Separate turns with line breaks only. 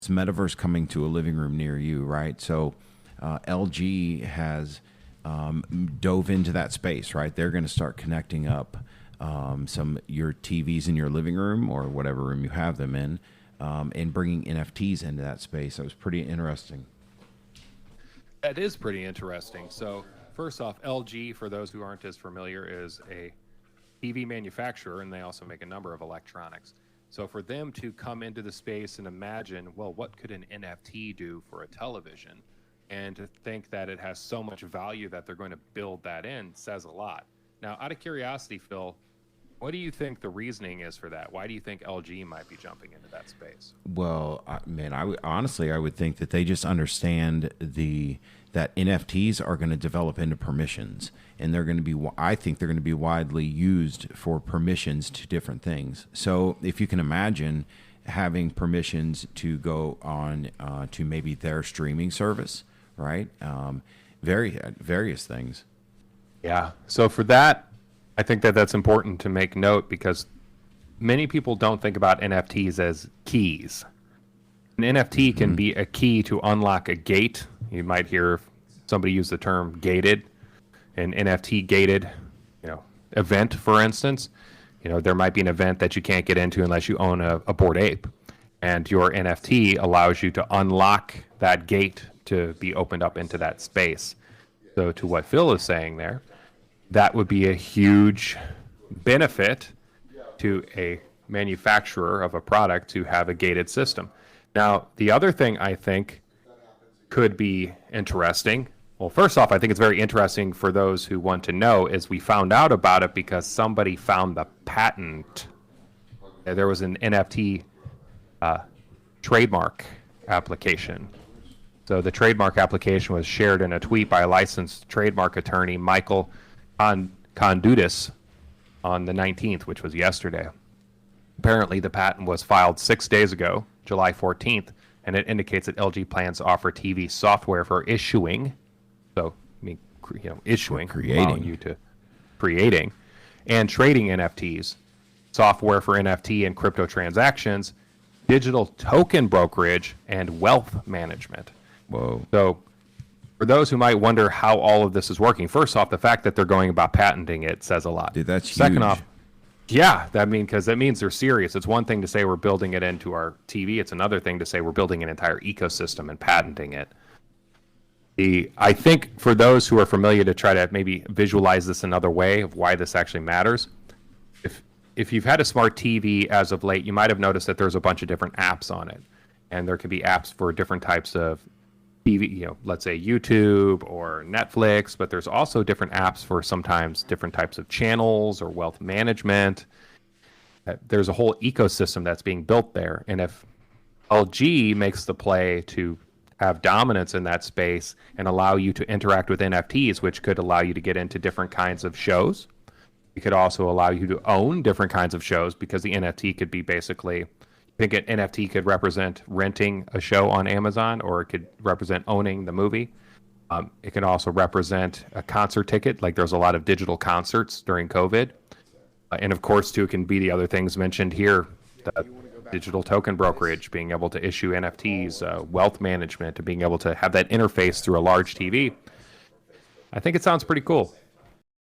It's metaverse coming to a living room near you, right? So LG has dove into that space, right? They're going to start connecting up some your TVs in your living room or whatever room you have them in, and bringing NFTs into that space. That was pretty interesting.
That is pretty interesting. So first off, LG, for those who aren't as familiar, is a TV manufacturer, and they also make a number of electronics. So for them to come into the space and imagine, well, what could an NFT do for a television? And to think that it has so much value that they're going to build that in says a lot. Now, out of curiosity, Phil, what do you think the reasoning is for that? Why do you think LG might be jumping into that space?
Well, honestly, I would think that they just understand that NFTs are going to develop into permissions, and they're going to be. I think they're going to be widely used for permissions to different things. So, if you can imagine having permissions to go on to maybe their streaming service, right? Various things.
Yeah. So for that, I think that that's important to make note because many people don't think about NFTs as keys. An NFT can be a key to unlock a gate. You might hear somebody use the term gated, an NFT gated, event, for instance. There might be an event that you can't get into unless you own a Bored Ape, and your NFT allows you to unlock that gate to be opened up into that space. So to what Phil is saying there, that would be a huge benefit to a manufacturer of a product to have a gated system. Now, the other thing I think could be interesting, well, first off, I think it's very interesting for those who want to know, is we found out about it because somebody found the patent. There was an NFT trademark application. So the trademark application was shared in a tweet by a licensed trademark attorney, Michael Kondudis, on the 19th, which was yesterday. Apparently, the patent was filed 6 days ago, July 14th, and it indicates that LG plans to offer TV software for issuing. So, issuing, allowing you to creating and trading NFTs, software for NFT and crypto transactions, digital token brokerage, and wealth management.
Whoa.
So, for those who might wonder how all of this is working, first off, the fact that they're going about patenting it says a lot.
Dude, that's huge.
Second off, yeah, because that means they're serious. It's one thing to say we're building it into our TV. It's another thing to say we're building an entire ecosystem and patenting it. I think for those who are familiar, to try to maybe visualize this another way of why this actually matters, if you've had a smart TV as of late, you might have noticed that there's a bunch of different apps on it. And there can be apps for different types of TV, let's say YouTube or Netflix, but there's also different apps for sometimes different types of channels or wealth management. There's a whole ecosystem that's being built there. And if LG makes the play to have dominance in that space and allow you to interact with NFTs, which could allow you to get into different kinds of shows, it could also allow you to own different kinds of shows, because the NFT could be basically, I think an NFT could represent renting a show on Amazon, or it could represent owning the movie. It can also represent a concert ticket, like there's a lot of digital concerts during COVID. And of course, too, it can be the other things mentioned here, the digital token brokerage, being able to issue NFTs, wealth management, and being able to have that interface through a large TV. I think it sounds pretty cool.